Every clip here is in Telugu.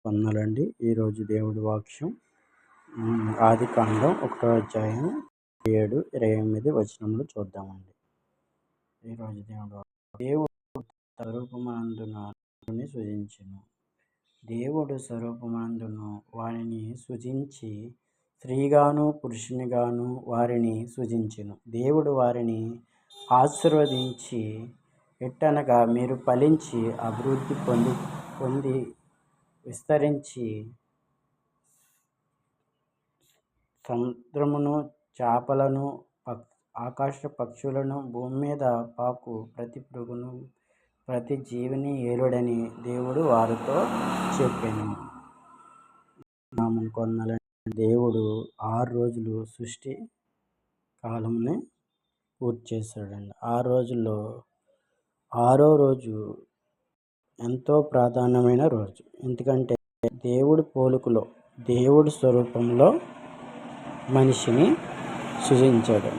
వందనాలండి. ఈరోజు దేవుడి వాక్యం ఆదికాండం 1వ అధ్యాయం 7, 28 వచనములు చూద్దామండి. ఈరోజు దేవుడు స్వరూపమందున సృజించెను. దేవుడు స్వరూపమందును వారిని సృజించి స్త్రీగాను పురుషునిగాను వారిని సృజించెను. దేవుడు వారిని ఆశీర్వదించి ఎట్టనగా, మీరు ఫలించి అభివృద్ధి పొంది విస్తరించి సముద్రమును, చేపలను, ఆకాశ పక్షులను, భూమి మీద పాకు ప్రతి పురుగును, ప్రతి జీవిని ఏలుడని దేవుడు వారితో చెప్పాను. దేవుడు 6 రోజులు సృష్టి కాలంని పూర్తి చేశాడండి. 6 రోజుల్లో 6వ రోజు ఎంతో ప్రాధాన్యమైన రోజు. ఎందుకంటే దేవుడి పోలికలో, దేవుడి స్వరూపంలో మనిషిని సృజించాడు.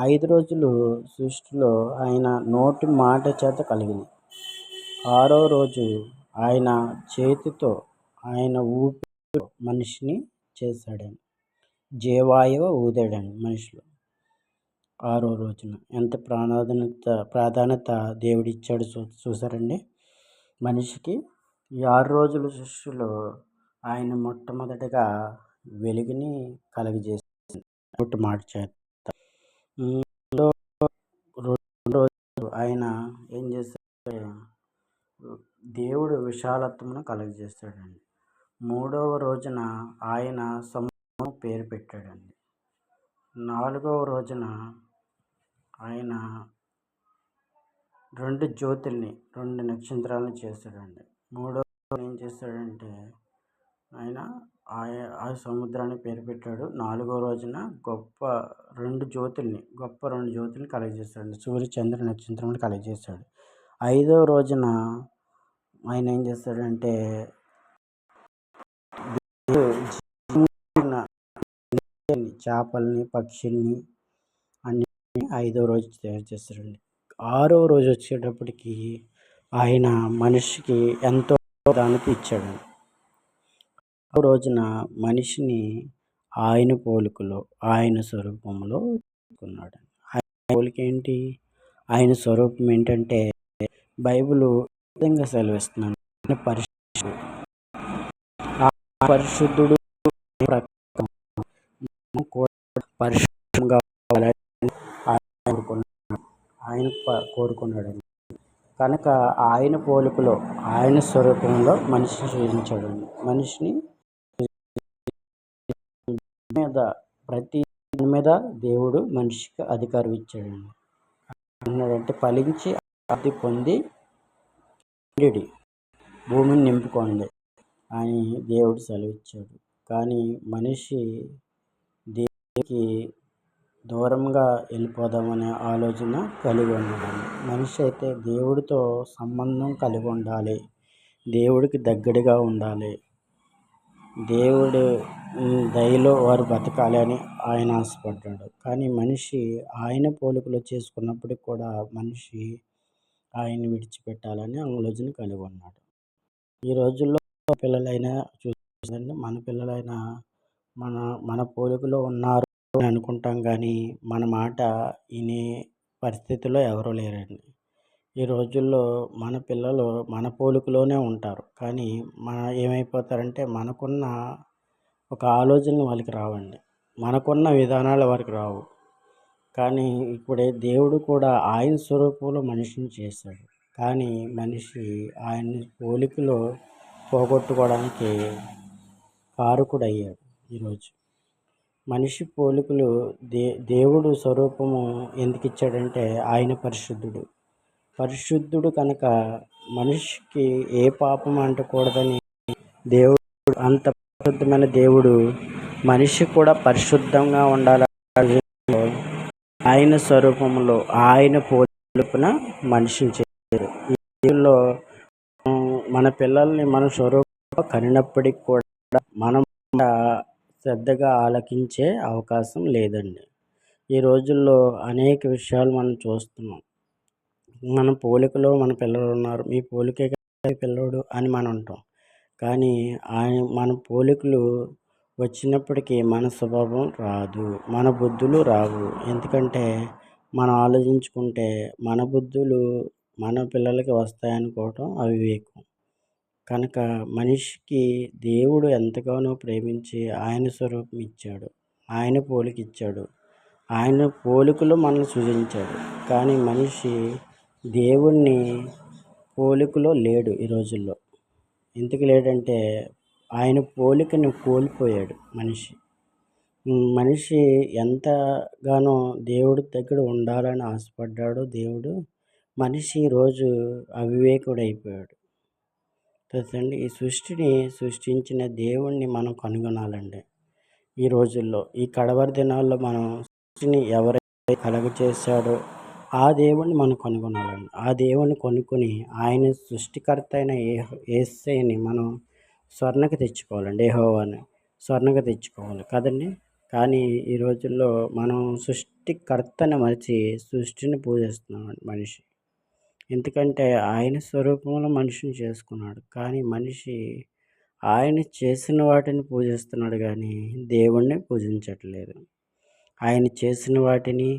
5 రోజులు సృష్టిలో ఆయన నోటి మాట చేత కలిగింది. 6వ రోజు ఆయన చేతితో, ఆయన ఊపిరితో మనిషిని చేశాడండి. జీవాయువు ఊదాడండి మనిషిలో 6వ రోజున. ఎంత ప్రాధాన్యత దేవుడిచ్చాడు చూసారండి మనిషికి. ఈ 6 రోజుల సృష్టిలో ఆయన మొట్టమొదటిగా వెలుగుని కలుగజేసింది నోటి మాట చేత. రోజు ఆయన ఏం చేస్తాడంటే దేవుడు విశాలత్వమును కలుగజేస్తాడండి. 3వ రోజున ఆయన సముద్రము పేరు పెట్టాడండి. 4వ రోజున ఆయన 2 జ్యోతుల్ని, 2 నక్షత్రాలను చేస్తాడండి. 3వ రోజున ఏం చేస్తాడంటే ఆయన ఆ సముద్రాన్ని పేరు పెట్టాడు. 4వ రోజున గొప్ప 2 జ్యోతుల్ని కలుగజేస్తాడు. సూర్య చంద్ర నక్షత్రాలను కలుగజేస్తాడు. 5వ రోజున ఆయన ఏం చేస్తాడంటే చేపల్ని, పక్షుల్ని అన్ని 5వ రోజు తయారు చేస్తాడండి. 6వ రోజు వచ్చేటప్పటికి ఆయన మనిషికి ఎంతో ప్రాధాన్యత ఇచ్చాడండి. ఆ రోజున మనిషిని ఆయన పోలికలో, ఆయన స్వరూపంలో ఉన్నాడు. ఆయన పోలిక ఏంటి? ఆయన స్వరూపం ఏంటంటే బైబిల్ విధంగా సెలవిస్తున్నాను. పరిశుద్ధుడు పరిశుద్ధంగా ఆయన కోరుకున్నాడు. కనుక ఆయన పోలికలో, ఆయన స్వరూపంలో మనిషిని సృజించాడు. మనిషిని ప్రతి మీద దేవుడు మనిషికి అధికారం ఇచ్చాడండి. అన్నాడంటే ఫలించి అభివృద్ధి పొంది భూమిని నింపుకోండి అని దేవుడు సెలవిచ్చాడు. కానీ మనిషి దేవుడికి దూరంగా వెళ్ళిపోదామనే ఆలోచన కలిగి ఉన్నాడు. మనిషి అయితే దేవుడితో సంబంధం కలిగి ఉండాలి, దేవుడికి దగ్గరగా ఉండాలి, దేవుడు దయలో వారు బతకాలి అని ఆయన ఆశపడ్డాడు. కానీ మనిషి ఆయన పోలికలో చేసుకున్నప్పటికి కూడా మనిషి ఆయన్ని విడిచిపెట్టాలని ఆలోచన కలిగి ఉన్నాడు. ఈ రోజుల్లో పిల్లలైనా చూడండి, మన పిల్లలైనా మన పోలికలో ఉన్నారు అని అనుకుంటాం, కానీ మన మాట వినే పరిస్థితిలో ఎవరూ లేరండి. ఈ రోజుల్లో మన పిల్లలు మన పోలికలోనే ఉంటారు, కానీ ఏమైపోతారంటే మనకున్న ఒక ఆలోచనలు వాళ్ళకి రావండి, మనకున్న విధానాలు వారికి రావు. కానీ ఇప్పుడే దేవుడు కూడా ఆయన స్వరూపంలో మనిషిని చేశాడు. కానీ మనిషి ఆయన పోలికలో పోగొట్టుకోవడానికి కారకుడయ్యాడు. ఈరోజు మనిషి పోలికలు దేవుడు స్వరూపము ఎందుకు ఇచ్చాడంటే ఆయన పరిశుద్ధుడు కనుక మనిషికి ఏ పాపం అంటకూడదని దేవుడు, అంత పరిశుద్ధమైన దేవుడు మనిషి కూడా పరిశుద్ధంగా ఉండాలి. ఆయన స్వరూపంలో, ఆయన పోలికన మనిషిని చేశారు. ఈ రోజుల్లో మన పిల్లల్ని మన స్వరూపంలో కనినప్పటికి కూడా మనం శ్రద్ధగా ఆలకించే అవకాశం లేదండి. ఈ రోజుల్లో అనేక విషయాలు మనం చూస్తున్నాం. మన పోలికలో మన పిల్లలు ఉన్నారు, మీ పోలికే పిల్లడు అని మనం అంటాం. కానీ మన పోలికలు వచ్చినప్పటికీ మన స్వభావం రాదు, మన బుద్ధులు రావు. ఎందుకంటే మనం ఆలోచించుకుంటే మన బుద్ధులు మన పిల్లలకి వస్తాయనుకోవటం అవివేకం. కనుక మనిషికి దేవుడు ఎంతగానో ప్రేమించి ఆయన స్వరూపం ఇచ్చాడు, ఆయన పోలిక ఇచ్చాడు, ఆయన పోలికలో మనల్ని సృజించాడు. కానీ మనిషి దేవుణ్ణి పోలికలో లేడు ఈ రోజుల్లో. ఎందుకు లేడంటే ఆయన పోలికను కోల్పోయాడు మనిషి. మనిషి ఎంతగానో దేవుడి దగ్గర ఉండాలని ఆశపడ్డాడో దేవుడు, మనిషి ఈరోజు అవివేకుడైపోయాడు. తెలుసండి, ఈ సృష్టిని సృష్టించిన దేవుణ్ణి మనం కనుగొనాలండి. ఈ రోజుల్లో ఈ కడవరి దినాల్లో మనం సృష్టిని ఎవరైతే కలుగచేశాడో ఆ దేవుణ్ణి మనం కనుగొనాలండి. ఆ దేవుణ్ణి కొనుక్కొని ఆయన సృష్టికర్త అయిన యేసయ్యని మనం స్వర్ణకి తెచ్చుకోవాలండి. యెహోవాని స్వర్ణకి తెచ్చుకోవాలి కదండి. కానీ ఈ రోజుల్లో మనం సృష్టికర్తని మరిచి సృష్టిని పూజిస్తున్నామండి మనిషి. ఎందుకంటే ఆయన స్వరూపంలో మనిషిని చేసుకున్నాడు. కానీ మనిషి ఆయన చేసిన వాటిని పూజిస్తున్నాడు కానీ దేవుణ్ణి పూజించట్లేదు. ఆయన చేసిన వాటిని,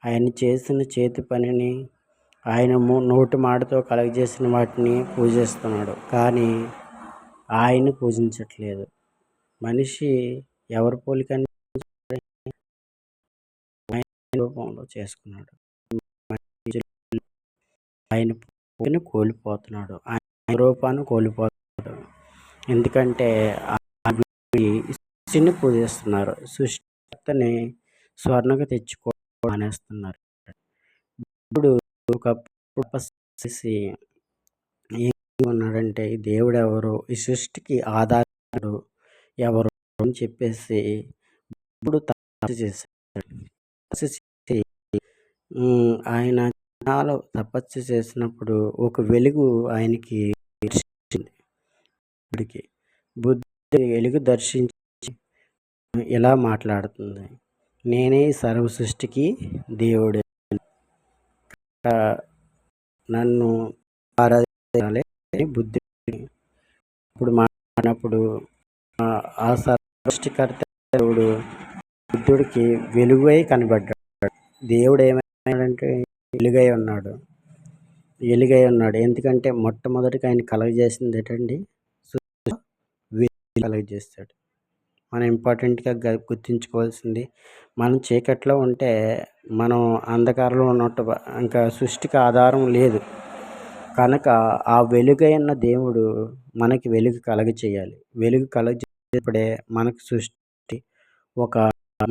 ఆయన చేసిన చేతి పనిని, ఆయన నోటి మాటతో కలగజేసిన వాటిని పూజిస్తున్నాడు. కానీ ఆయన్ని పూజించట్లేదు. మనిషి ఎవరి పోలికని రూపంలో చేసుకున్నాడు. ఆయన పోలికను కోల్పోతున్నాడు, ఆయన రూపాన్ని కోల్పోతున్నాడు. ఎందుకంటే సృష్టిని పూజిస్తున్నారు, సృష్టిని స్వర్ణకు తెచ్చుకోవడం అనేస్తున్నారు. ఇప్పుడు ఒకప్పుడు తపస్సు ఏమన్నాడంటే దేవుడు ఎవరు, ఈ సృష్టికి ఆధారుడు ఎవరు అని చెప్పేసి ఇప్పుడు తపస్సు చేశాడు. ఆయన తపస్సు చేసినప్పుడు ఒక వెలుగు ఆయనకి బుద్ధి వెలుగు దర్శించి ఇలా మాట్లాడుతుంది, నేనే సర్వ సృష్టికి దేవుడు, నన్ను ఆరాధించాలి బుద్ధి. ఇప్పుడు మాట్లాడినప్పుడు ఆ సృష్టికర్త దేవుడు బుద్ధుడికి వెలుగై కనబడ్డాడు. దేవుడు ఏమైనాడంటే వెలుగై ఉన్నాడు. ఎందుకంటే మొట్టమొదటిగా ఆయన కలగజేసింది ఏంటండి, కలగజేస్తాడు. మనం ఇంపార్టెంట్గా గుర్తుంచుకోవాల్సింది, మనం చీకట్లో ఉంటే మనం అంధకారంలో ఉన్నట్టు, ఇంకా సృష్టికి ఆధారం లేదు. కనుక ఆ వెలుగైన దేవుడు మనకి వెలుగు కలగచేయాలి. వెలుగు కలగచేసేటప్పుడే మనకు సృష్టి ఒక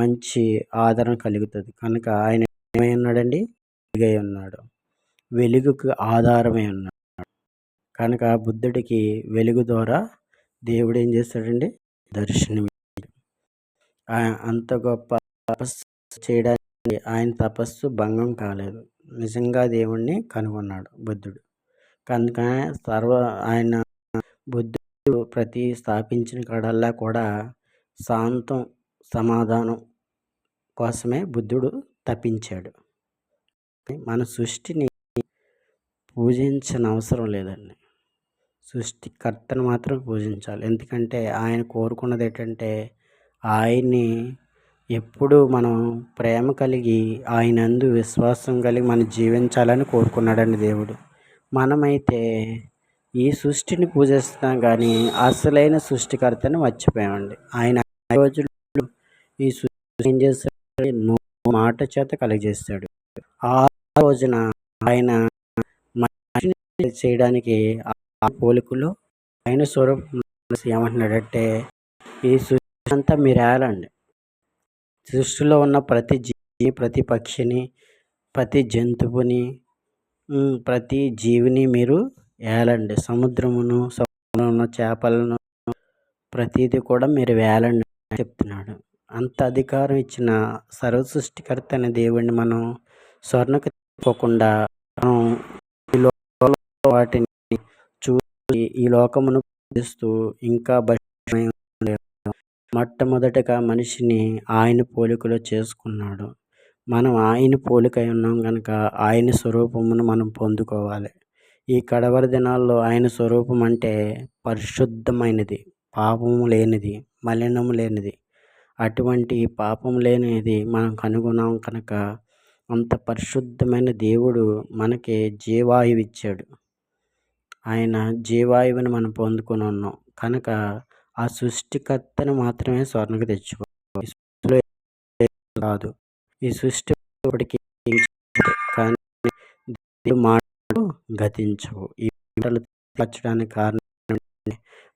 మంచి ఆదరణ కలుగుతుంది. కనుక ఆయన ఏమై ఉన్నాడండి, వెలుగై ఉన్నాడు, వెలుగుకు ఆధారమై ఉన్నాడు. కనుక బుద్ధుడికి వెలుగు ద్వారా దేవుడు ఏం చేస్తాడండి, దర్శనం. అంత గొప్ప తపస్సు చేయడానికి ఆయన తపస్సు భంగం కాలేదు, నిజంగా దేవుణ్ణి కనుగొన్నాడు బుద్ధుడు. కనుక ఆయన బుద్ధుడు ప్రతి స్థాపించిన కాడల్లా కూడా శాంతం సమాధానం కోసమే బుద్ధుడు తప్పించాడు. మన సృష్టిని పూజించిన అవసరం లేదండి, సృష్టికర్తను మాత్రం పూజించాలి. ఎందుకంటే ఆయన కోరుకున్నది ఏంటంటే ఆయన్ని ఎప్పుడు మనం ప్రేమ కలిగి ఆయనందు విశ్వాసం కలిగి మనం జీవించాలని కోరుకున్నాడండి దేవుడు. మనమైతే ఈ సృష్టిని పూజిస్తున్నాం కానీ అసలైన సృష్టికర్తని మర్చిపోయామండి. ఆయన రోజులు ఈ సృష్టి ఏం చేస్తాడు, మాట చేత కలిగజేస్తాడు. ఆ రోజున ఆయన మనిషిని చేయడానికి ఆ పోలికలో ఆయన స్వరూపం ఏమంటున్నాడంటే, ఈ సృష్టి అంతా మీరు ఏలండి, సృష్టిలో ఉన్న ప్రతి జీవి, ప్రతి పక్షిని, ప్రతి జంతువుని, ప్రతి జీవిని మీరు ఏలండి. సముద్రమును, సముద్రంలో ఉన్న చేపలను, ప్రతిదీ కూడా మీరు వేలండి అని చెప్తున్నాడు. అంత అధికారం ఇచ్చిన సర్వ సృష్టికర్త అనే దేవుడిని మనం స్వర్ణకు తీసుకోకుండా మనం ఈ లోకంలో వాటిని చూసి ఈ లోకమును పూజిస్తూ ఇంకా మొట్టమొదటగా మనిషిని ఆయన పోలికలో చేసుకున్నాడు. మనం ఆయన పోలికై ఉన్నాం కనుక ఆయన స్వరూపమును మనం పొందుకోవాలి. ఈ కడవరి దినాల్లో ఆయన స్వరూపం అంటే పరిశుద్ధమైనది, పాపము లేనిది, మలినము లేనిది. అటువంటి పాపం లేనిది మనం కనుగొన్నాం కనుక అంత పరిశుద్ధమైన దేవుడు మనకి జీవాయువు ఇచ్చాడు. ఆయన జీవాయువుని మనం పొందుకొని ఉన్నాం కనుక ఆ సృష్టికర్తను మాత్రమే స్వర్ణకు తెచ్చుకోవాలి. కాదు, ఈ సృష్టి కానీ దేవుడి మాటలు గతించవు. ఈ మాటలు తెచ్చడానికి కారణం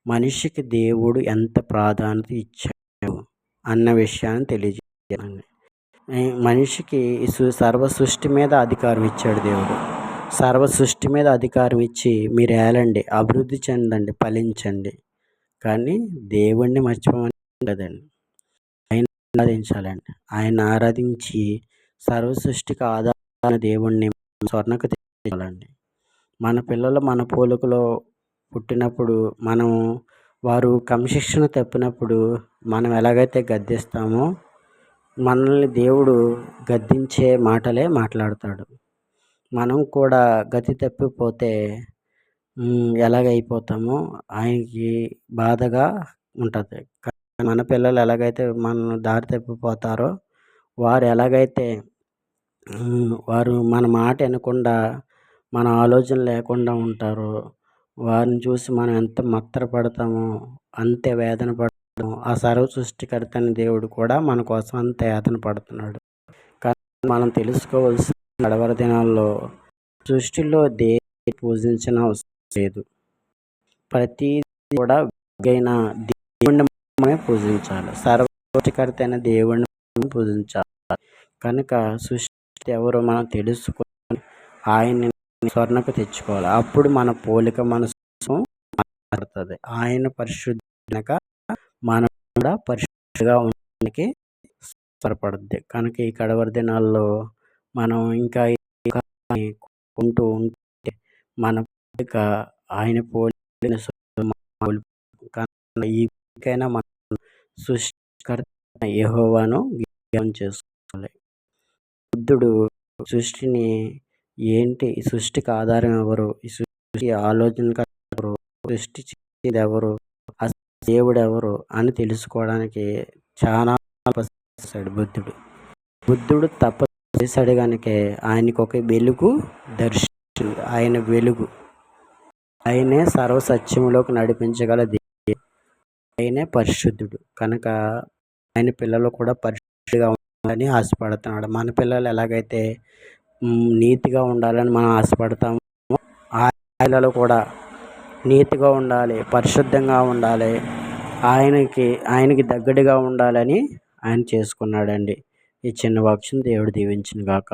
మనిషికి దేవుడు ఎంత ప్రాధాన్యత ఇచ్చాడు అన్న విషయాన్ని తెలియజేయాలండి. మనిషికి సర్వ సృష్టి మీద అధికారం ఇచ్చాడు దేవుడు. సర్వ సృష్టి మీద అధికారం ఇచ్చి మీరు ఏలండి, అభివృద్ధి చెందండి, ఫలించండి. కానీ దేవుణ్ణి మర్చిపోమని కదండి. ఆయన ఆరాధించాలండి. ఆయన ఆరాధించి సర్వ సృష్టికి ఆధారమైన దేవుణ్ణి స్వర్ణకు తెచ్చాలండి. మన పిల్లలు మన పోలికలో పుట్టినప్పుడు వారు క్రమశిక్షణ తప్పినప్పుడు మనం ఎలాగైతే గద్దిస్తామో మనల్ని దేవుడు గద్దించే మాటలే మాట్లాడతాడు. మనం కూడా గతి తప్పిపోతే ఎలాగైపోతామో ఆయనకి బాధగా ఉంటుంది. మన పిల్లలు ఎలాగైతే మన దారి తప్పిపోతారో వారు మన మాట వినకుండా మన ఆలోచన లేకుండా ఉంటారో వారిని చూసి మనం ఎంత మత్తరపడతామో అంతే వేదన పడతాము. ఆ సర్వ సృష్టికర్త అయిన దేవుడు కూడా మన కోసం అంత వేదన పడుతున్నాడు. కానీ మనం తెలుసుకోవాల్సిన కడవరి దినాల్లో సృష్టిలో దేన్ని పూజించిన అవసరం లేదు. ప్రతి కూడా దేవుణ్ణి మనమే పూజించాలి. సర్వ సృష్టికర్త అయిన దేవుణ్ణి పూజించాలి. కనుక సృష్టి ఎవరో మనం తెలుసుకొని ఆయన్ని స్వర్ణకు తెచ్చుకోవాలి. అప్పుడు మన పోలిక మనసు మారుతుంది. ఆయన పరిశుద్ధి కనుక మనం కూడా పరిశుద్ధిగా ఉండడానికి త్వరపడుద్ది. కనుక ఈ కడవరి దినాల్లో మనం ఇంకా ఉంటూ ఉంటే మన పోలిక ఆయన పోలిన ఈకైనా మనం సృష్టికర్త యెహోవాను జ్ఞాపకం చేసుకోవాలి. బుద్ధుడు సృష్టిని ఈ సృష్టికి ఆధారం ఎవరు, ఈ సృష్టి ఆలోచన ఎవరు, సృష్టి చేసేది ఎవరు, అసలు దేవుడు ఎవరు అని తెలుసుకోవడానికి చాలా చేశాడు బుద్ధుడు తపస్సు చేశాడు కనుక ఆయనకు ఒక వెలుగు దర్శించింది. ఆయన వెలుగు, ఆయనే సర్వసత్యంలోకి నడిపించగల దేవుడు, ఆయనే పరిశుద్ధుడు. కనుక ఆయన పిల్లలు కూడా పరిశుద్ధిగా ఉండాలని ఆశపడుతున్నాడు. మన పిల్లలు ఎలాగైతే నీతిగా ఉండాలని మనం ఆశపడతాము, ఆ పిల్లలు కూడా నీతిగా ఉండాలి, పరిశుద్ధంగా ఉండాలి, ఆయనకి దగ్గరగా ఉండాలని ఆయన చేసుకున్నాడండి. ఈ చిన్న వాక్యం దేవుడు దీవించును గాక.